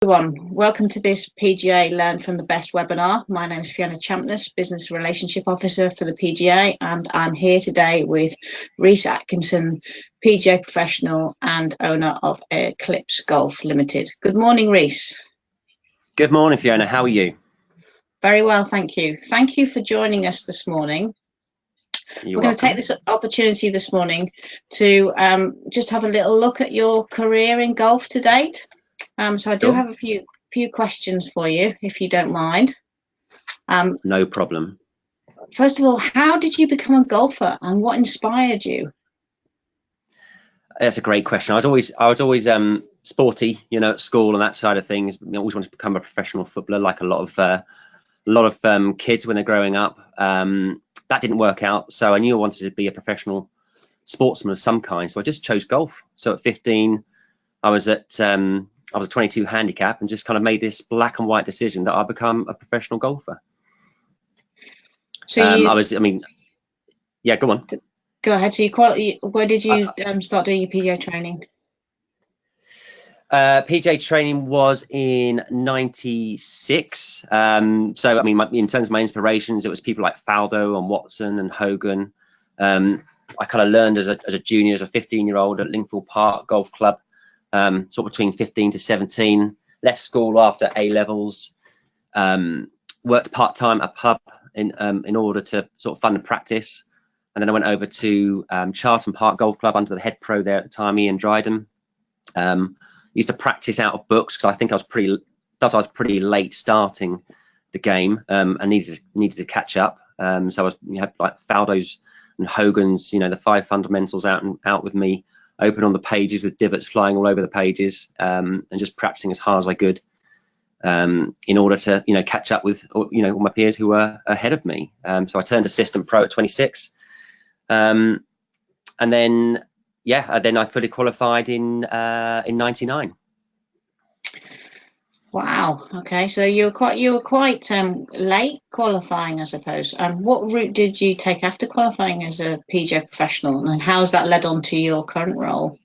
Everyone, welcome to this PGA Learn from the Best webinar. My name is Fiona Champness, Business Relationship Officer for the PGA, and I'm here today with Rhys Atkinson, PGA Professional and owner of Eclipse Golf Limited. Good morning, Rhys. Good morning, Fiona. How are you? Very well, thank you. Thank you for joining us this morning. You're We're going to take this opportunity this morning to just have a little look at your career in golf to date. So I do have a few questions for you, if you don't mind. No problem. First of all, how did you become a golfer, and what inspired you? That's a great question. I was always sporty, at school and that side of things. I always wanted to become a professional footballer, like a lot of kids when they're growing up. That didn't work out, so I knew I wanted to be a professional sportsman of some kind. So I just chose golf. So at 15, I was a 22 handicap and just kind of made this black and white decision that I'd become a professional golfer. So yeah, go on. Go ahead. So where did you start doing your PGA training? PGA training was in '96. In terms of my inspirations, it was people like Faldo and Watson and Hogan. I kind of learned as a junior, as a 15-year-old at Lingfield Park Golf Club. Sort of between 15 to 17, left school after A levels, worked part-time at a pub in order to sort of fund the practice, and then I went over to Charlton Park Golf Club under the head pro there at the time, Ian Dryden. Used to practice out of books because I think I was pretty late starting the game and needed to catch up. So I was had like Faldo's and Hogan's, the 5 fundamentals out with me, open on the pages with divots flying all over the pages, and just practicing as hard as I could in order to catch up with all my peers who were ahead of me. So I turned assistant pro at 26, and then I fully qualified in 99. Wow. Okay. So you were quite late qualifying, I suppose. What route did you take after qualifying as a PGA professional, and how has that led on to your current role?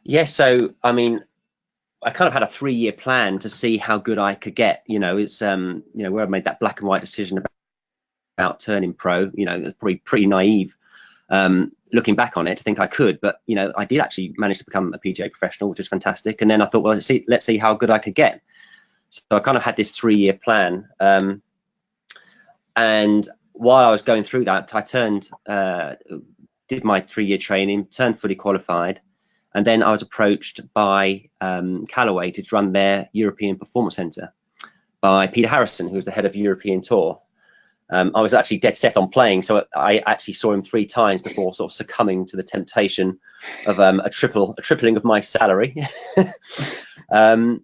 Yeah. So I kind of had a 3-year plan to see how good I could get. It's where I made that black and white decision about turning pro. It's probably pretty naive. Looking back on it to think I could, but I did actually manage to become a PGA professional, which is fantastic. And then I thought, well, let's see how good I could get. So I kind of had this 3-year plan. And while I was going through that, I did my 3-year training, turned fully qualified, and then I was approached by Callaway to run their European Performance Centre by Peter Harrison, who was the head of European Tour. I was actually dead set on playing, so I actually saw him 3 times before sort of succumbing to the temptation of a tripling of my salary. And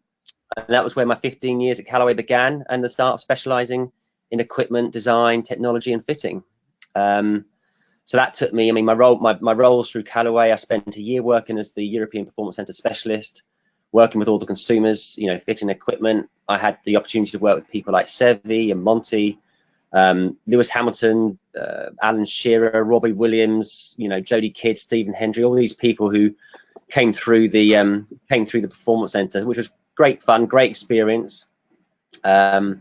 that was where my 15 years at Callaway began, and the start of specialising in equipment design, technology, and fitting. So that took me. My roles through Callaway. I spent a year working as the European Performance Centre specialist, working with all the consumers, fitting equipment. I had the opportunity to work with people like Sevi and Monty. Lewis Hamilton, Alan Shearer, Robbie Williams, Jody Kidd, Stephen Hendry, all these people who came through the Performance Centre, which was great fun, great experience. And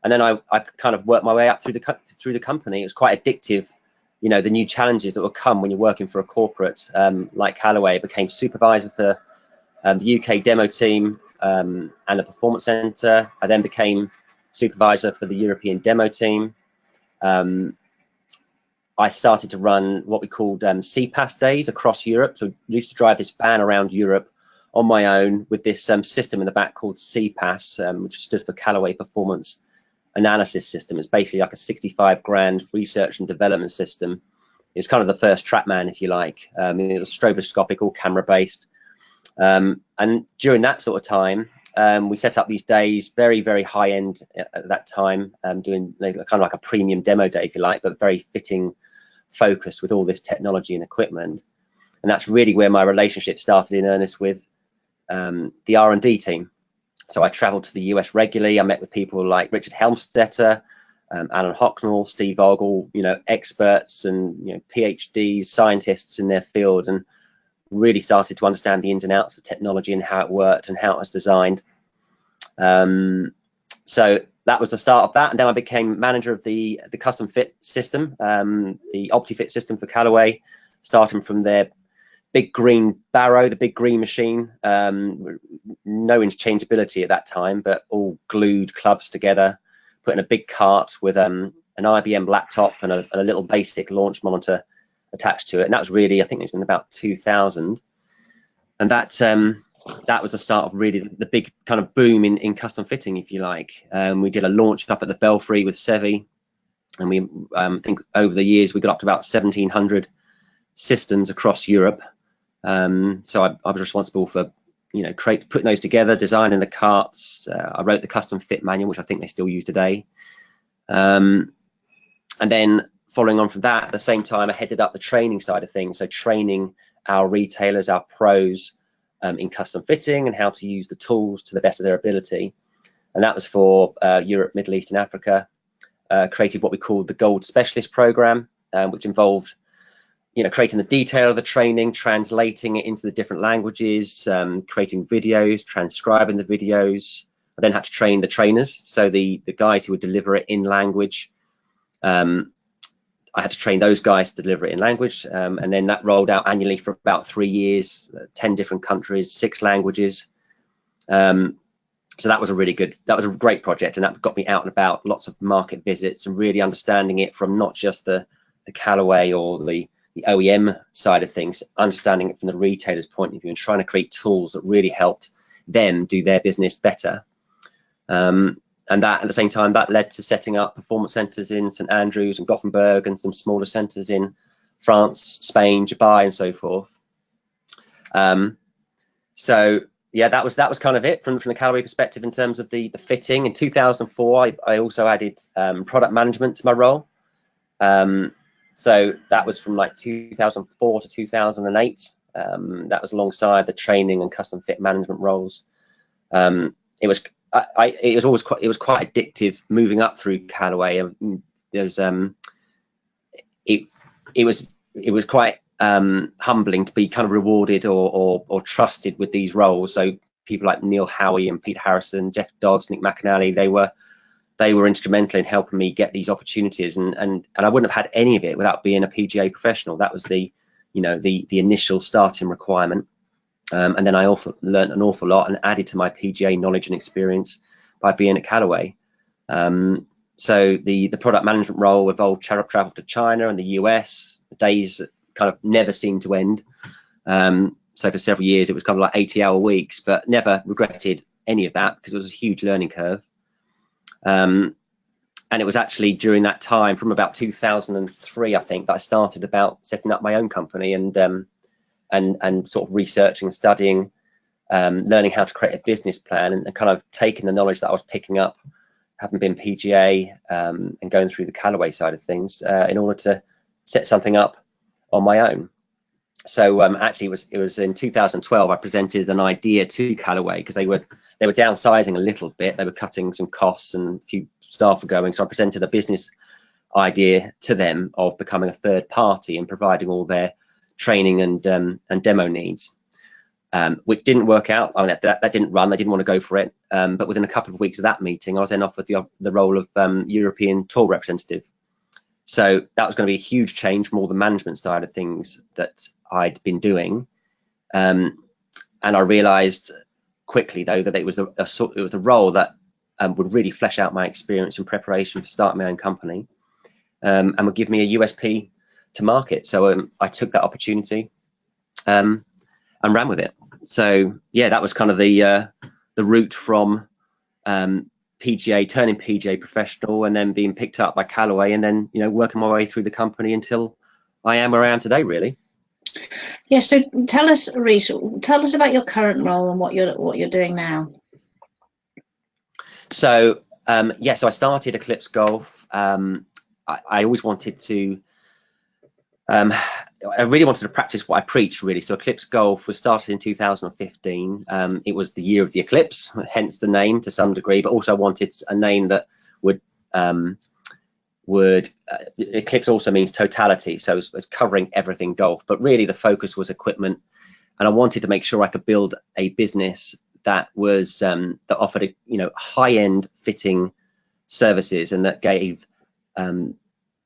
then I kind of worked my way up through the company. It was quite addictive, the new challenges that would come when you're working for a corporate like Callaway. I became supervisor for the UK demo team and the Performance Centre. I then became supervisor for the European demo team. I started to run what we called CPAS days across Europe. So I used to drive this van around Europe on my own with this system in the back called CPAS, which stood for Callaway Performance Analysis System. It's basically like a 65 grand research and development system. It's kind of the first TrackMan, if you like. It was stroboscopic, all camera based. And during that sort of time, we set up these days, very, very high end at that time, doing kind of like a premium demo day, if you like, but very fitting focused with all this technology and equipment. And that's really where my relationship started in earnest with the R&D team. So I traveled to the US regularly. I met with people like Richard Helmstetter, Alan Hocknell, Steve Ogle, experts and PhDs, scientists in their field, and really started to understand the ins and outs of technology and how it worked and how it was designed. So that was the start of that, and then I became manager of the custom fit system, the OptiFit system for Callaway, starting from their big green barrow, the big green machine, no interchangeability at that time, but all glued clubs together, put in a big cart with an IBM laptop and a little basic launch monitor attached to it. And that was really, I think it's in about 2000. And that was the start of really the big kind of boom in custom fitting, if you like. We did a launch up at the Belfry with Sevi, and we think over the years we got up to about 1,700 systems across Europe. So I was responsible for, putting those together, designing the carts. I wrote the custom fit manual, which I think they still use today. And then following on from that, at the same time, I headed up the training side of things. So training our retailers, our pros, in custom fitting and how to use the tools to the best of their ability. And that was for Europe, Middle East and Africa. Created what we called the Gold Specialist Program, which involved creating the detail of the training, translating it into the different languages, creating videos, transcribing the videos. I then had to train the trainers, so the guys who would deliver it in language. I had to train those guys to deliver it in language, and then that rolled out annually for about 3 years, 10 different countries, 6 languages. So that was a great project, and that got me out and about, lots of market visits, and really understanding it from not just the Callaway or the OEM side of things, understanding it from the retailer's point of view and trying to create tools that really helped them do their business better. And that, at the same time, that led to setting up performance centres in St Andrews and Gothenburg, and some smaller centres in France, Spain, Dubai, and so forth. So yeah, that was kind of it from the Callaway perspective in terms of the fitting. In 2004, I also added product management to my role. So that was from like 2004 to 2008. That was alongside the training and custom fit management roles. It was quite addictive moving up through Callaway. There's it was quite humbling to be kind of rewarded or trusted with these roles. So people like Neil Howie and Pete Harrison, Jeff Dodds, Nick McAnally, they were instrumental in helping me get these opportunities, and I wouldn't have had any of it without being a PGA professional. That was the initial starting requirement. And then I also learned an awful lot and added to my PGA knowledge and experience by being at Callaway. So the product management role involved travel to China and the US. The days kind of never seemed to end. So for several years, it was kind of like 80-hour weeks, but never regretted any of that because it was a huge learning curve. And it was actually during that time, from about 2003, I think, that I started about setting up my own company and sort of researching and studying, learning how to create a business plan, and kind of taking the knowledge that I was picking up, having been PGA, and going through the Callaway side of things, in order to set something up on my own. So actually, it was in 2012 I presented an idea to Callaway because they were downsizing a little bit. They were cutting some costs and a few staff were going. So I presented a business idea to them of becoming a third party and providing all their training and demo needs, which didn't work out. I mean, that didn't run. They didn't want to go for it. But within a couple of weeks of that meeting, I was then offered the role of European tour representative. So that was going to be a huge change from all the management side of things that I'd been doing. And I realised quickly, though, that it was a role that would really flesh out my experience and preparation for starting my own company, and would give me a USP to market. So I took that opportunity and ran with it. So yeah, that was kind of the route from PGA, turning PGA professional, and then being picked up by Callaway, and then working my way through the company until I am where I am today, really. Yeah. So tell us, Rhys, about your current role and what you're doing now. So so I started Eclipse Golf. I always wanted to. I really wanted to practice what I preach, really. So Eclipse Golf was started in 2015. It was the year of the eclipse, hence the name to some degree, but also I wanted a name that would eclipse also means totality, so it was covering everything golf, but really the focus was equipment and I wanted to make sure I could build a business that was that offered a, high-end fitting services, and that gave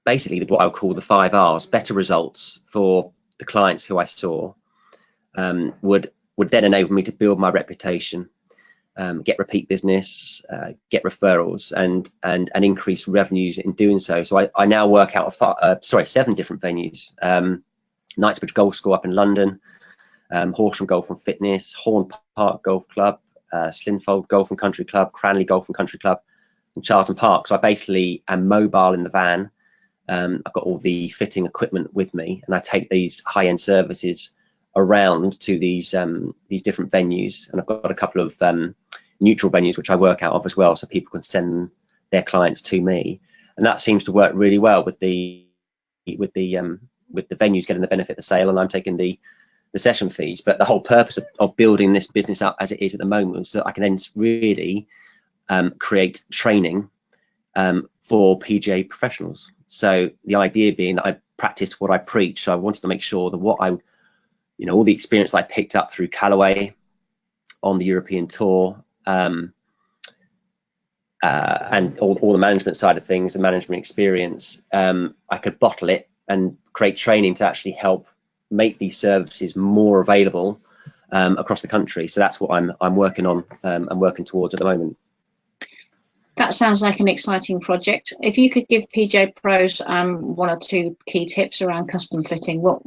basically what I would call the 5 R's, better results for the clients who I saw, would then enable me to build my reputation, get repeat business, get referrals, and increase revenues in doing so. So I now work out of 7 different venues: Knightsbridge Golf School up in London, Horsham Golf and Fitness, Horn Park Golf Club, Slinfold Golf and Country Club, Cranley Golf and Country Club, and Charlton Park. So I basically am mobile in the van. I've got all the fitting equipment with me, and I take these high-end services around to these different venues, and I've got a couple of neutral venues which I work out of as well, so people can send their clients to me, and that seems to work really well with the venues getting the benefit of the sale, and I'm taking the session fees. But the whole purpose of building this business up as it is at the moment is that I can then really create training for PGA professionals. So the idea being that I practiced what I preach. So I wanted to make sure that what I, all the experience I picked up through Callaway on the European tour, and all the management side of things, the management experience, I could bottle it and create training to actually help make these services more available across the country. So that's what I'm working on and working towards at the moment. That sounds like an exciting project. If you could give PGA pros 1 or 2 key tips around custom fitting, what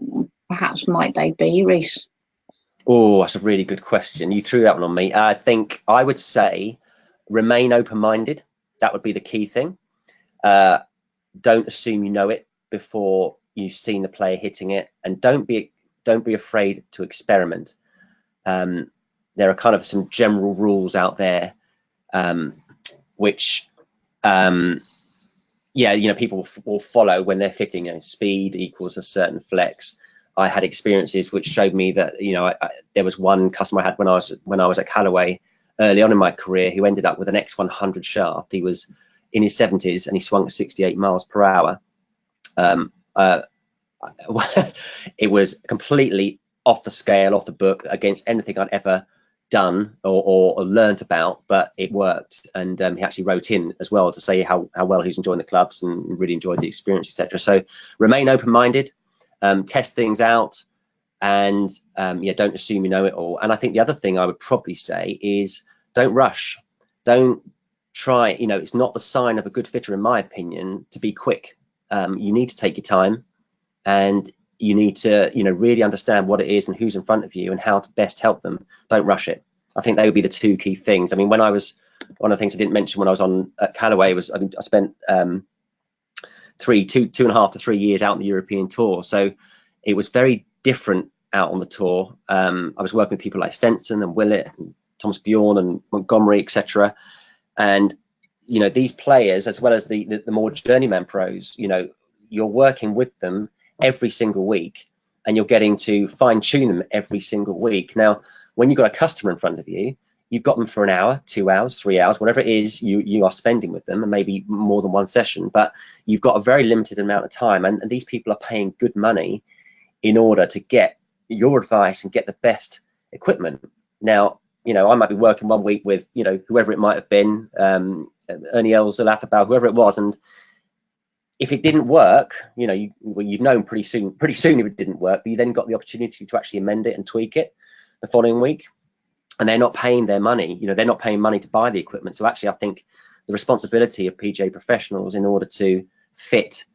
perhaps might they be, Rhys? Oh, that's a really good question. You threw that one on me. I think I would say remain open-minded. That would be the key thing. Don't assume you know it before you've seen the player hitting it, and don't be afraid to experiment. There are kind of some general rules out there, which people will follow when they're fitting. Speed equals a certain flex. I had experiences which showed me that there was one customer I had when I was at Callaway early on in my career who ended up with an X100 shaft. He was in his 70s and he swung at 68 miles per hour. It was completely off the scale, off the book, against anything I'd ever done or learnt about, but it worked. And he actually wrote in as well to say how well he's enjoying the clubs and really enjoyed the experience, etc. So remain open-minded, test things out, and don't assume you know it all. And I think the other thing I would probably say is don't rush. Don't try, it's not the sign of a good fitter, in my opinion, to be quick. You need to take your time, and you need to really understand what it is and who's in front of you and how to best help them. Don't rush it. I think they would be the 2 key things. I mean, one of the things I didn't mention when I was at Callaway was I spent 2.5 to 3 years out on the European tour, so it was very different out on the tour. I was working with people like Stenson and Willett and Thomas Bjorn and Montgomery, etc. And these players, as well as the more journeyman pros, you're working with them every single week, and you're getting to fine-tune them every single week. Now, when you've got a customer in front of you, you've got them for an hour, 2 hours, 3 hours, whatever it is you are spending with them, and maybe more than one session, but you've got a very limited amount of time, and these people are paying good money in order to get your advice and get the best equipment. Now, I might be working one week with whoever it might have been, Ernie Els, Alathabal, whoever it was, and if it didn't work, you'd known pretty soon if it didn't work, but you then got the opportunity to actually amend it and tweak it the following week. And they're not paying their money, they're not paying money to buy the equipment. So actually, I think the responsibility of PGA professionals in order to fit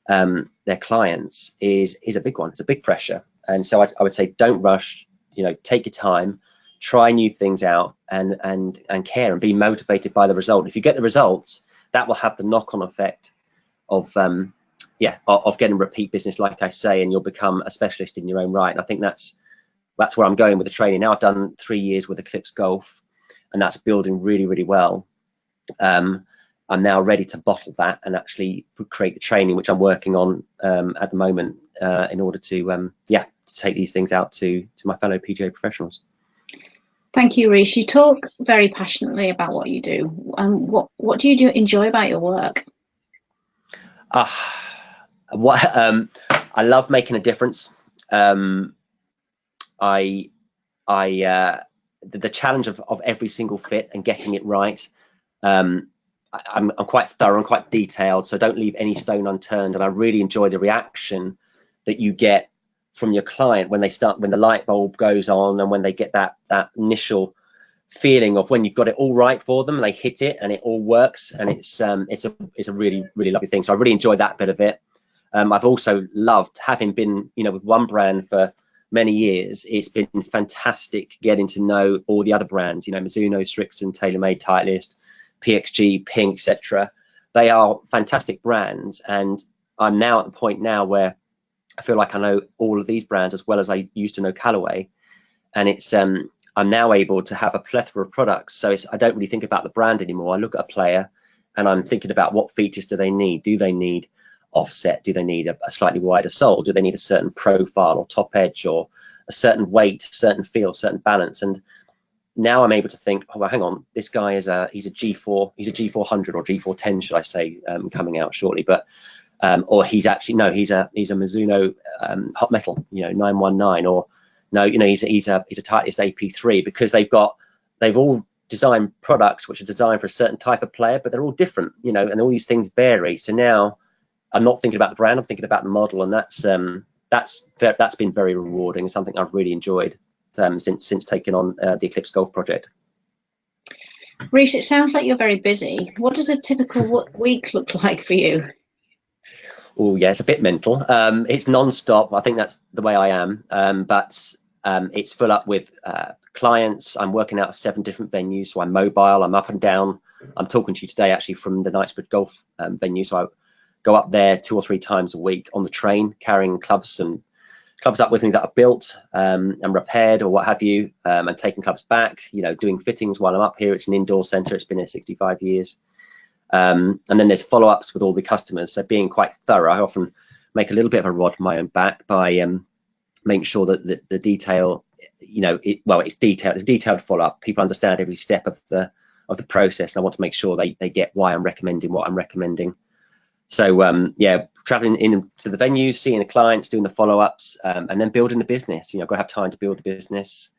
their clients is a big one. It's a big pressure. And so I would say don't rush, take your time, try new things out, and care and be motivated by the result. If you get the results, that will have the knock-on effect of getting repeat business, like I say, and you'll become a specialist in your own right. And I think that's where I'm going with the training. Now I've done 3 years with Eclipse Golf, and that's building really, really well. I'm now ready to bottle that and actually create the training, which I'm working on at the moment, in order to take these things out to my fellow PGA professionals. Thank you, Rhys. You talk very passionately about what you do. What do you enjoy about your work? I love making a difference. I the challenge of every single fit and getting it right. I'm quite thorough and quite detailed, so don't leave any stone unturned. And I really enjoy the reaction that you get from your client when the light bulb goes on, and when they get that initial feeling of when you've got it all right for them, they hit it and it all works, and it's a really, really lovely thing. So I really enjoyed that bit of it. I've also loved, having been with one brand for many years, it's been fantastic getting to know all the other brands, Mizuno, Strixon, TaylorMade, Titleist, PXG, Ping, etc. They are fantastic brands, and I'm now at the point now where I feel like I know all of these brands as well as I used to know Callaway, and it's I'm now able to have a plethora of products. So I don't really think about the brand anymore. I look at a player and I'm thinking about what features do they need? Do they need offset? Do they need a slightly wider sole? Do they need a certain profile or top edge, or a certain weight, certain feel, certain balance? And now I'm able to think, oh, well, hang on, this guy he's a G400 or G410, should I say, coming out shortly, but or he's a Mizuno hot metal, 919, or no, he's a Titleist AP3, because they've all designed products which are designed for a certain type of player, but they're all different, and all these things vary. So now I'm not thinking about the brand, I'm thinking about the model, and that's been very rewarding, something I've really enjoyed since taking on the Eclipse Golf project. Rhys, it sounds like you're very busy. What does a typical week look like for you? Oh yeah, it's a bit mental. It's non-stop. I think that's the way I am. But it's full up with clients. I'm working out of 7 different venues, so I'm mobile. I'm up and down. I'm talking to you today actually from the Knightsbridge Golf venue. So I go up there 2 or 3 times a week on the train, carrying clubs up with me that I've built and repaired or what have you, and taking clubs back. Doing fittings while I'm up here. It's an indoor centre. It's been here 65 years. And then there's follow-ups with all the customers. So being quite thorough, I often make a little bit of a rod my own back by making sure that the detail, it's detailed. It's detailed follow-up. People understand every step of the process, and I want to make sure they get why I'm recommending what I'm recommending. So yeah, traveling into the venues, seeing the clients, doing the follow-ups, and then building the business. I've got to have time to build the business.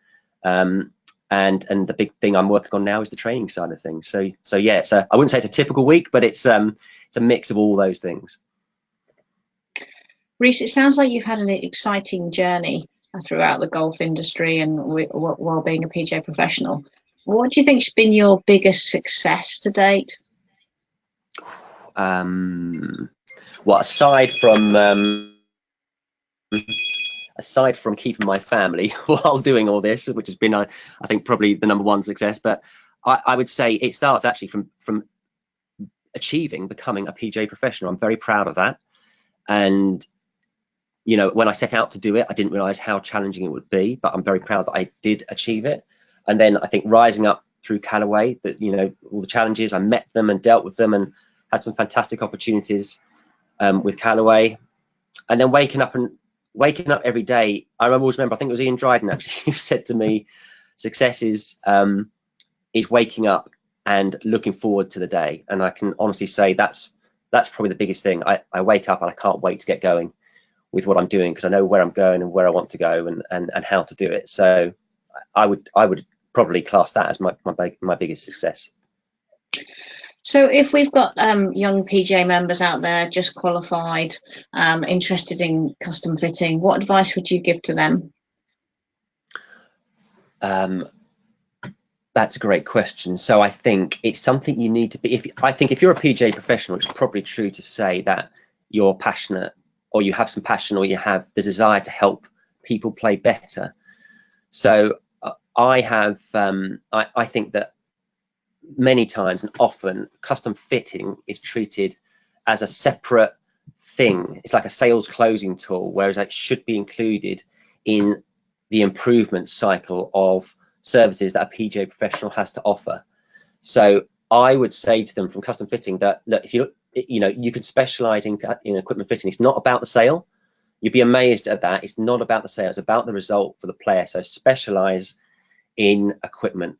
And the big thing I'm working on now is the training side of things. So yeah, I wouldn't say it's a typical week, but it's a mix of all those things. Rhys, it sounds like you've had an exciting journey throughout the golf industry and while being a PGA professional. What do you think's been your biggest success to date? Well, aside from keeping my family while doing all this, which has been, I think, probably the #1 success, but I would say it starts actually from becoming a PGA professional. I'm very proud of that. And, when I set out to do it, I didn't realize how challenging it would be, but I'm very proud that I did achieve it. And then I think rising up through Callaway, that, all the challenges, I met them and dealt with them and had some fantastic opportunities with Callaway. And then waking up every day. I always remember, I think it was Ian Dryden actually who said to me, success is waking up and looking forward to the day. And I can honestly say that's probably the biggest thing. I wake up and I can't wait to get going with what I'm doing, because I know where I'm going and where I want to go and how to do it. So I would probably class that as my biggest success. So if we've got young PGA members out there, just qualified, interested in custom fitting, what advice would you give to them? That's a great question. So I think it's something you need to be. If you're a PGA professional, it's probably true to say that you're passionate, or you have some passion, or you have the desire to help people play better. So I think that many times and often custom fitting is treated as a separate thing. It's like a sales closing tool, whereas it should be included in the improvement cycle of services that a PGA professional has to offer. So I would say to them from custom fitting that, look, if you can specialize in equipment fitting. It's not about the sale. You'd be amazed at that. It's not about the sale. It's about the result for the player. So specialize in equipment.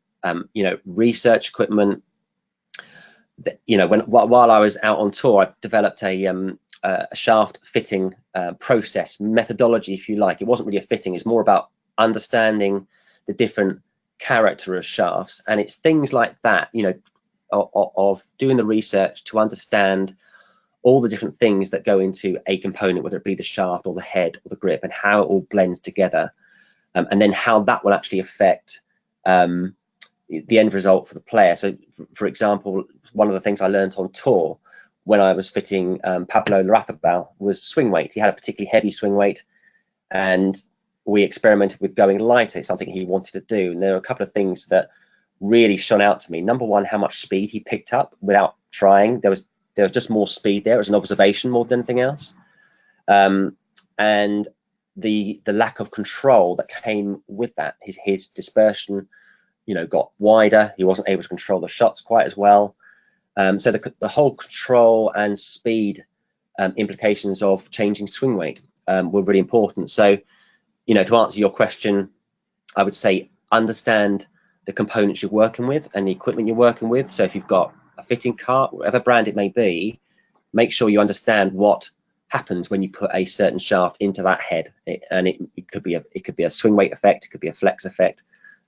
Research equipment. While I was out on tour, I developed a shaft fitting process methodology, if you like. It wasn't really a fitting. It's more about understanding the different character of shafts. And it's things like that, you know, of doing the research to understand all the different things that go into a component, whether it be the shaft or the head or the grip, and how it all blends together, and then how that will actually affect the end result for the player. So, for example, one of the things I learned on tour when I was fitting Pablo Larrazabal was swing weight. He had a particularly heavy swing weight, and we experimented with going lighter. It's something he wanted to do, and there were a couple of things that really shone out to me. Number one, how much speed he picked up without trying. There was just more speed there. It was an observation more than anything else, and the lack of control that came with that. His dispersion, you know, got wider. He wasn't able to control the shots quite as well. So the whole control and speed implications of changing swing weight were really important. So, you know, to answer your question, I would say understand the components you're working with and the equipment you're working with. So if you've got a fitting cart, whatever brand it may be, make sure you understand what happens when you put a certain shaft into that head. It could be a swing weight effect, it could be a flex effect,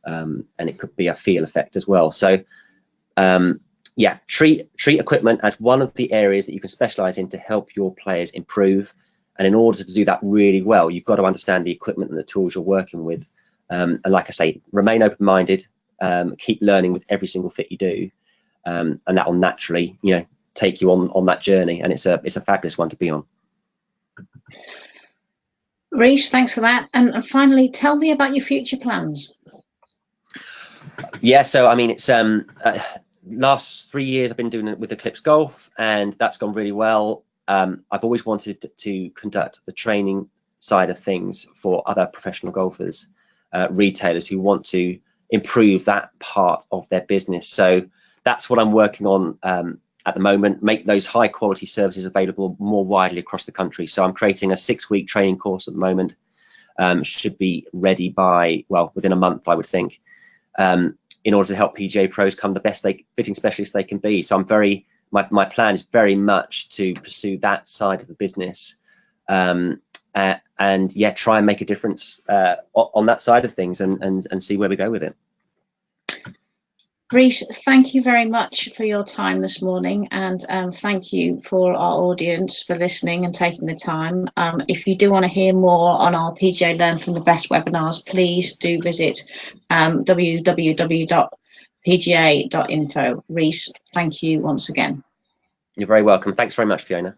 and it could be a feel effect as well. So yeah, treat equipment as one of the areas that you can specialize in to help your players improve. And in order to do that really well, you've got to understand the equipment and the tools you're working with. And like I say, remain open-minded, keep learning with every single fit you do, and that will naturally, you know, take you on that journey. And it's a fabulous one to be on. Rhys, thanks for that. And finally, tell me about your future plans. Yeah, so I mean, it's last 3 years I've been doing it with Eclipse Golf, and that's gone really well. I've always wanted to conduct the training side of things for other professional golfers, retailers who want to improve that part of their business. So that's what I'm working on at the moment, make those high quality services available more widely across the country. So I'm creating a 6-week training course at the moment, should be ready by, well, within a month, I would think, in order to help PGA pros become the best fitting specialists they can be. So my plan is very much to pursue that side of the business, and yeah, try and make a difference on that side of things, and see where we go with it. Rhys, thank you very much for your time this morning, and thank you for our audience for listening and taking the time. If you do want to hear more on our PGA Learn from the Best webinars, please do visit www.pga.info. Rhys, thank you once again. You're very welcome. Thanks very much, Fiona.